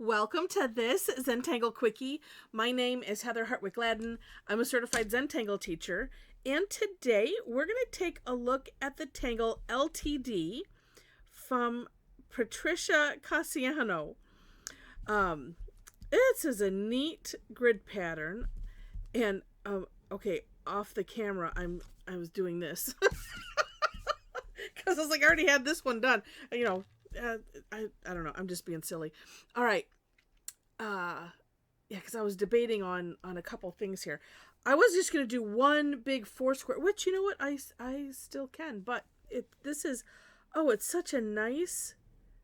Welcome to this Zentangle Quickie. My name is Heather Hartwick Gladden. I'm a certified Zentangle teacher, and today we're going to take a look at the Tangle LTD from Patricia Cosiano. This is a neat grid pattern, and okay, off the camera, I was doing this because I was like, I already had this one done, I don't know. I'm just being silly. All right. Yeah, because I was debating on a couple things here. I was just going to do one big four square, which, you know what, I still can. But it's such a nice,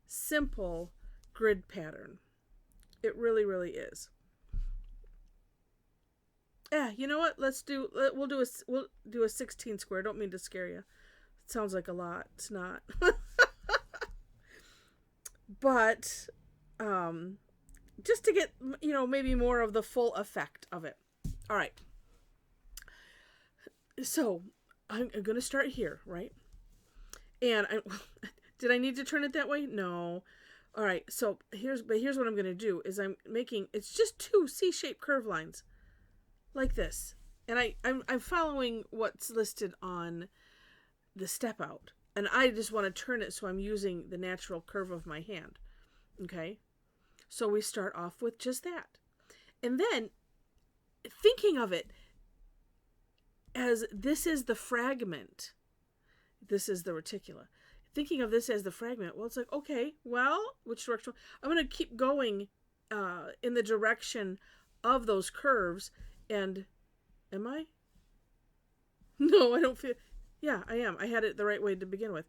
simple grid pattern. It really, really is. Yeah, you know what? We'll do a 16 square. Don't mean to scare you. It sounds like a lot. It's not. But just to get, maybe more of the full effect of it. All right. So I'm going to start here, right? And did I need to turn it that way? No. All right. So here's what I'm going to do is it's just two C-shaped curve lines like this. And I'm following what's listed on the step out. And I just want to turn it so I'm using the natural curve of my hand. Okay? So we start off with just that. And then, thinking of it as this is the fragment. This is the reticula. Thinking of this as the fragment, well, it's like, okay, well, which direction? I'm going to keep going in the direction of those curves. And, am I? No, I don't feel... Yeah, I am. I had it the right way to begin with.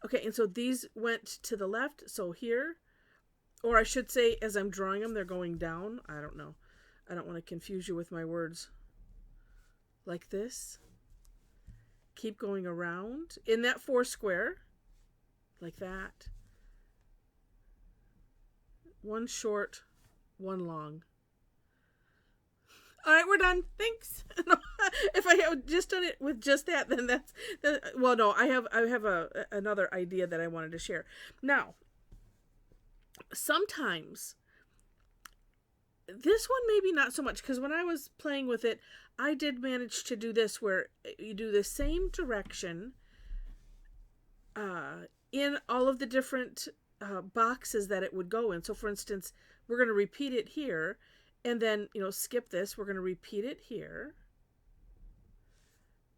Okay, and so these went to the left. So here, or I should say, as I'm drawing them, they're going down. I don't know. I don't want to confuse you with my words. Like this. Keep going around in that four square. Like that. One short, one long. All right, we're done. Thanks. If I had just done it with just that, then well, no, I have another idea that I wanted to share. Now, sometimes this one maybe not so much, because when I was playing with it, I did manage to do this where you do the same direction in all of the different boxes that it would go in. So, for instance, we're going to repeat it here. And then, skip this. We're going to repeat it here.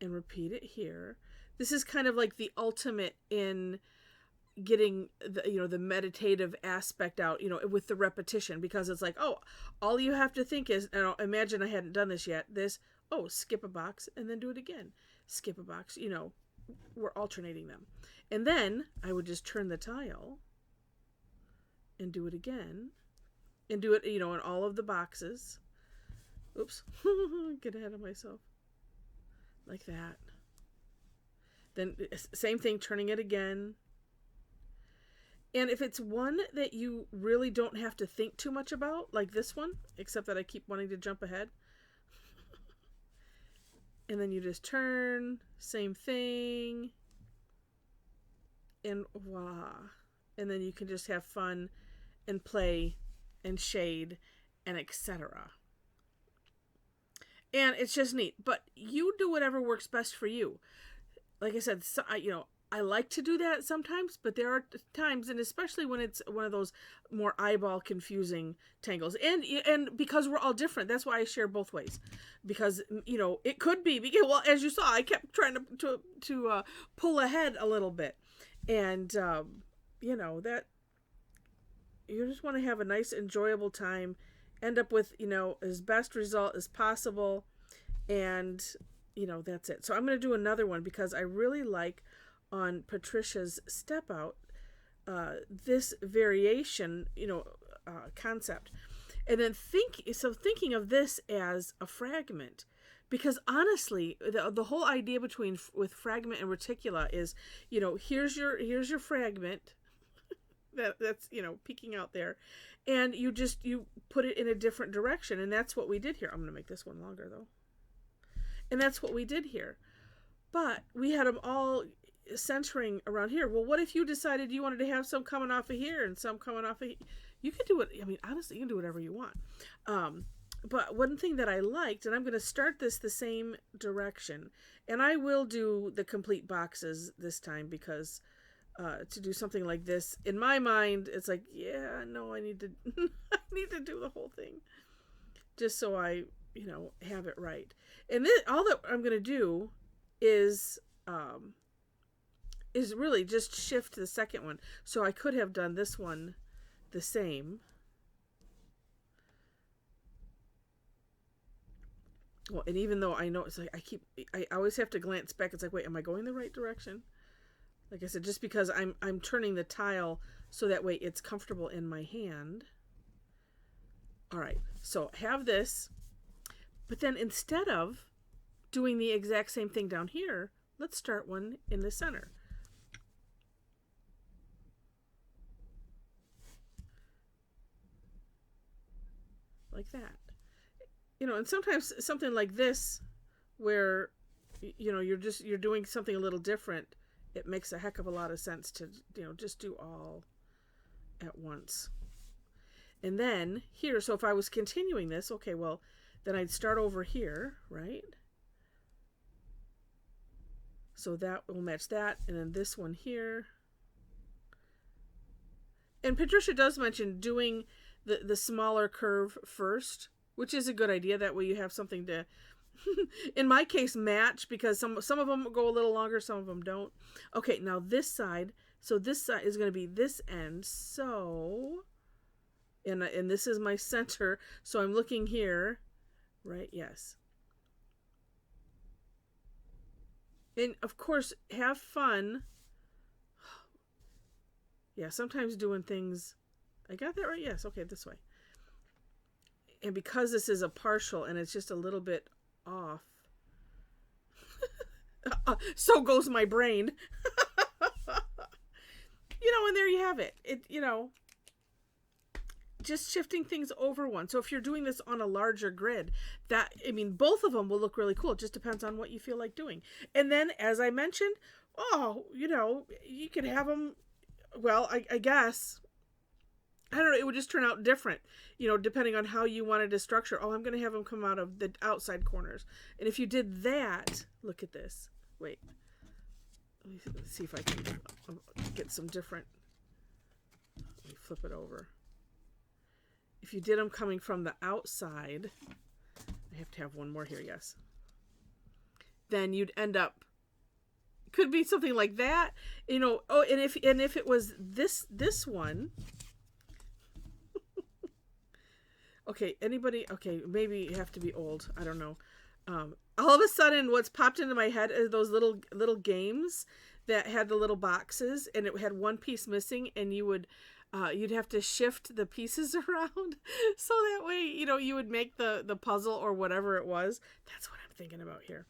And repeat it here. This is kind of like the ultimate in getting the meditative aspect out, with the repetition. Because it's like, oh, all you have to think is, imagine I hadn't done this yet. Skip a box and then do it again. Skip a box, we're alternating them. And then I would just turn the tile and do it again. And do it, in all of the boxes. Oops. Get ahead of myself. Like that. Then, same thing, turning it again. And if it's one that you really don't have to think too much about, like this one, except that I keep wanting to jump ahead. And then you just turn, same thing. And voila. And then you can just have fun and play and shade and etc. And it's just neat. But you do whatever works best for you. Like I said, I like to do that sometimes, but there are times, and especially when it's one of those more eyeball confusing tangles. And because we're all different, that's why I share both ways. Because, it could be, because, well, as you saw, I kept trying to pull ahead a little bit. And, that you just want to have a nice, enjoyable time, end up with, as best result as possible. And, that's it. So I'm going to do another one because I really like on Patricia's step out, this variation, concept. And then thinking of this as a fragment, because honestly, the whole idea with fragment and reticula is, here's your fragment. That's peeking out there, and you put it in a different direction, and that's what we did here. I'm going to make this one longer though, and that's what we did here. But we had them all centering around here. Well, what if you decided you wanted to have some coming off of here and some coming off of here? You can do it. I mean, honestly, you can do whatever you want. But one thing that I liked, and I'm going to start this the same direction, and I will do the complete boxes this time because to do something like this, in my mind, it's like, yeah, no, I need to, I need to do the whole thing just so I, have it right. And then all that I'm going to do is really just shift the second one. So I could have done this one the same. Well, and even though I know it's like I always have to glance back. It's like, wait, am I going the right direction? Like I said, just because I'm turning the tile so that way it's comfortable in my hand. All right, so have this, but then instead of doing the exact same thing down here, let's start one in the center. Like that. And sometimes something like this where, you're doing something a little different, it makes a heck of a lot of sense to, just do all at once. And then here, so if I was continuing this, okay, well, then I'd start over here, right? So that will match that, and then this one here. And Patricia does mention doing the smaller curve first, which is a good idea. That way you have something to, in my case, match, because some of them go a little longer, some of them don't. Okay, now this side. So this side is going to be this end. So, and this is my center. So I'm looking here, right? Yes. And of course, have fun. Yeah, sometimes doing things. I got that right? Yes. Okay, this way. And because this is a partial and it's just a little bit off, so goes my brain. And there you have it. Just shifting things over one. So if you're doing this on a larger grid, both of them will look really cool. It just depends on what you feel like doing. And then, as I mentioned, you could have them, well, I guess, I don't know, it would just turn out different, depending on how you wanted to structure. Oh, I'm going to have them come out of the outside corners. And if you did that, look at this. Wait. Let me see if I can get some different. Let me flip it over. If you did them coming from the outside, I have to have one more here, yes. Then you'd end up, could be something like that, and if it was this one. Okay, anybody? Okay, maybe you have to be old. I don't know. All of a sudden, what's popped into my head is those little games that had the little boxes, and it had one piece missing, and you'd have to shift the pieces around, so that way you would make the puzzle or whatever it was. That's what I'm thinking about here.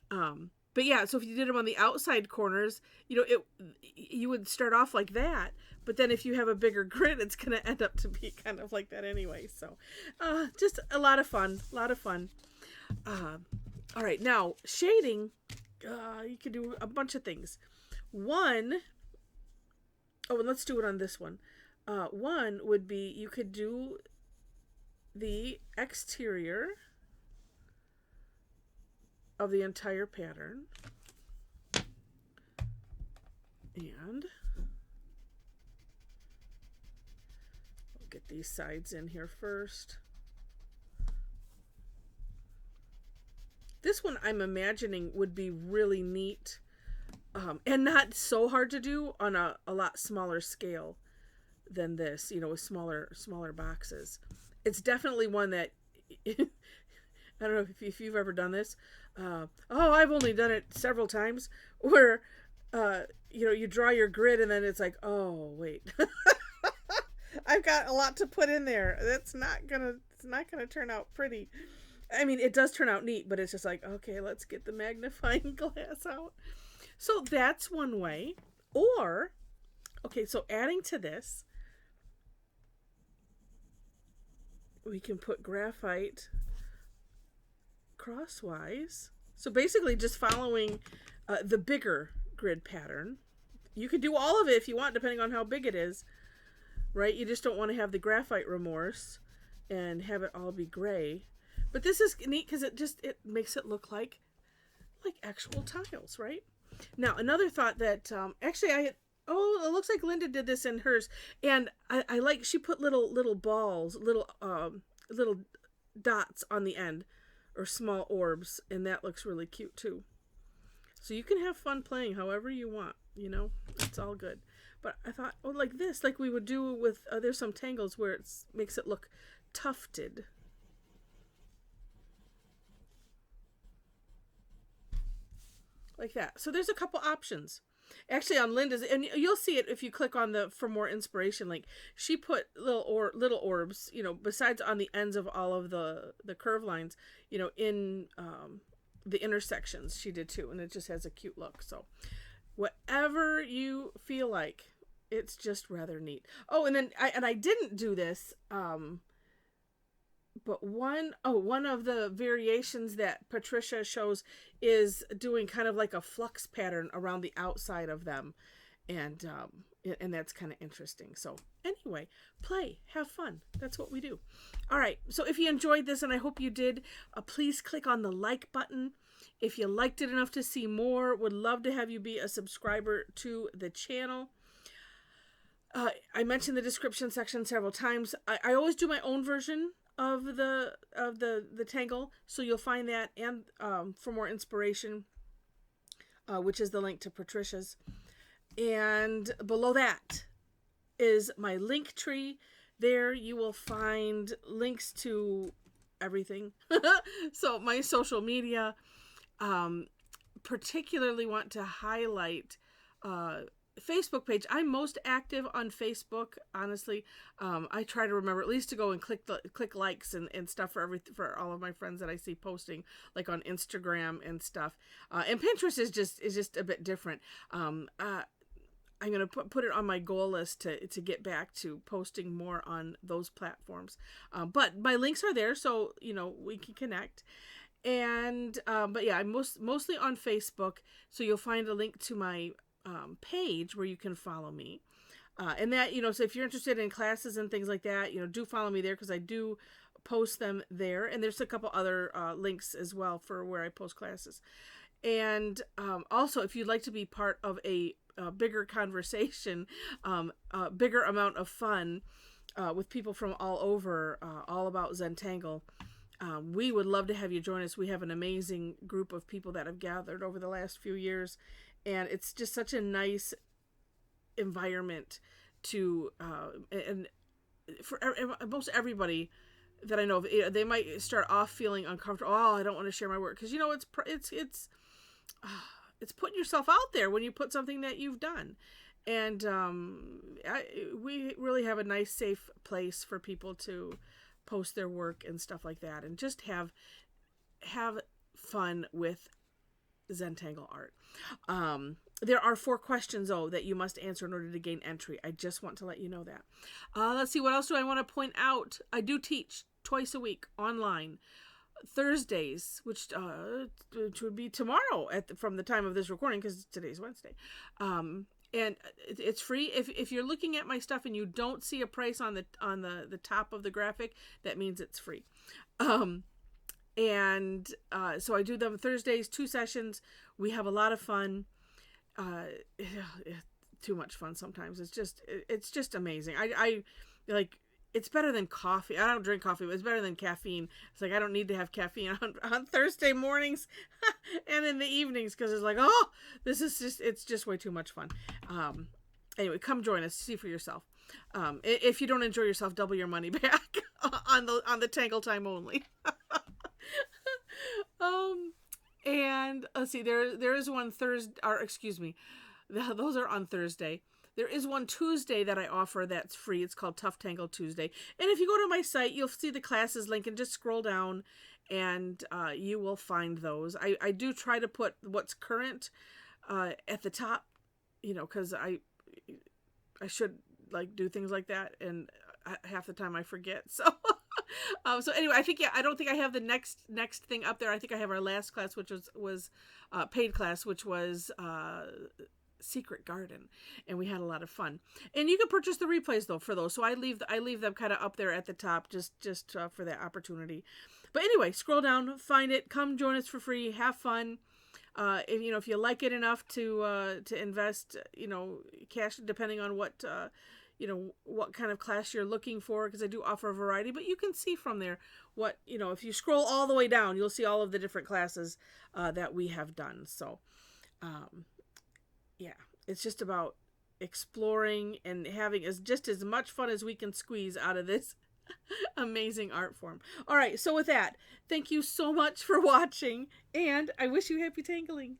But yeah, so if you did them on the outside corners, you would start off like that. But then if you have a bigger grid, it's going to end up to be kind of like that anyway. So just a lot of fun, all right, now shading, you can do a bunch of things. And let's do it on this one. One would be, you could do the exterior of the entire pattern. And we'll get these sides in here first. This one I'm imagining would be really neat, and not so hard to do on a lot smaller scale than this, with smaller boxes. It's definitely one that, I don't know if you've ever done this. I've only done it several times where, you draw your grid and then it's like, oh, wait, I've got a lot to put in there. It's not gonna turn out pretty. I mean, it does turn out neat, but it's just like, okay, let's get the magnifying glass out. So that's one way. Or, okay, so adding to this, we can put graphite crosswise. So basically just following the bigger grid pattern. You could do all of it if you want, depending on how big it is, right? You just don't want to have the graphite remorse and have it all be gray. But this is neat because it makes it look like actual tiles, right? Now, another thought that actually it looks like Linda did this in hers, and I like, she put little balls, little dots on the end, or small orbs, and that looks really cute too. So you can have fun playing however you want, it's all good. But I thought, like this, like we would do with, there's some tangles where it makes it look tufted. Like that. So there's a couple options. Actually, on Linda's, and you'll see it if you click on the For More Inspiration link. She put little orbs, besides on the ends of all of the curve lines, in the intersections she did too, and it just has a cute look. So whatever you feel like, it's just rather neat. Oh, and then I didn't do this, but one of the variations that Patricia shows is doing kind of like a flux pattern around the outside of them, and that's kind of interesting. So anyway, play, have fun. That's what we do. All right. So if you enjoyed this, and I hope you did, please click on the like button. If you liked it enough to see more, would love to have you be a subscriber to the channel. I mentioned the description section several times. I always do my own version of the tangle, so you'll find that, and For More Inspiration, which is the link to Patricia's, and below that is my link tree. There you will find links to everything. So my social media, particularly want to highlight Facebook page. I'm most active on Facebook, honestly. I try to remember at least to go and click likes and stuff for all of my friends that I see posting, like on Instagram and stuff. And Pinterest is just a bit different. I'm gonna put it on my goal list to get back to posting more on those platforms. But my links are there, so we can connect. And but yeah, I'm mostly on Facebook, so you'll find a link to my page where you can follow me, and that, so if you're interested in classes and things like that, do follow me there, because I do post them there, and there's a couple other links as well for where I post classes. And also, if you'd like to be part of a bigger conversation, a bigger amount of fun with people from all over, all about Zentangle, we would love to have you join us. We have an amazing group of people that have gathered over the last few years, and it's just such a nice environment to, and for most everybody that I know, they might start off feeling uncomfortable. Oh, I don't want to share my work, because it's putting yourself out there when you put something that you've done, and we really have a nice, safe place for people to post their work and stuff like that, and just have fun with Zentangle art. There are 4 questions, though, that you must answer in order to gain entry. I just want to let you know that. Let's see, what else do I want to point out? I do teach twice a week online. Thursdays, which would be tomorrow from the time of this recording, because today's Wednesday. And it's free. If you're looking at my stuff and you don't see a price on the top of the graphic, that means it's free. And so I do them Thursdays, 2 sessions. We have a lot of fun. Too much fun sometimes. It's just amazing. I like, it's better than coffee. I don't drink coffee, but it's better than caffeine. It's like, I don't need to have caffeine on Thursday mornings and in the evenings, because it's like, oh, it's just way too much fun. Anyway, come join us, see for yourself. If you don't enjoy yourself, double your money back on the Tangle time only. And let's see, there is one Thursday, or excuse me, those are on Thursday. There is one Tuesday that I offer that's free. It's called Tough Tangle Tuesday. And if you go to my site, you'll see the classes link, and just scroll down and you will find those. I do try to put what's current at the top, because I should do things like that, and half the time I forget. So So anyway, I think, yeah, I don't think I have the next thing up there. I think I have our last class, which was paid class, which was Secret Garden, and we had a lot of fun. And you can purchase the replays though for those. So I leave them kind of up there at the top, just for that opportunity. But anyway, scroll down, find it, come join us for free, have fun. If you like it enough to invest, cash, depending on what what kind of class you're looking for, because I do offer a variety, but you can see from there what, if you scroll all the way down, you'll see all of the different classes that we have done. So, yeah, it's just about exploring and having just as much fun as we can squeeze out of this amazing art form. All right, so with that, thank you so much for watching, and I wish you happy tangling.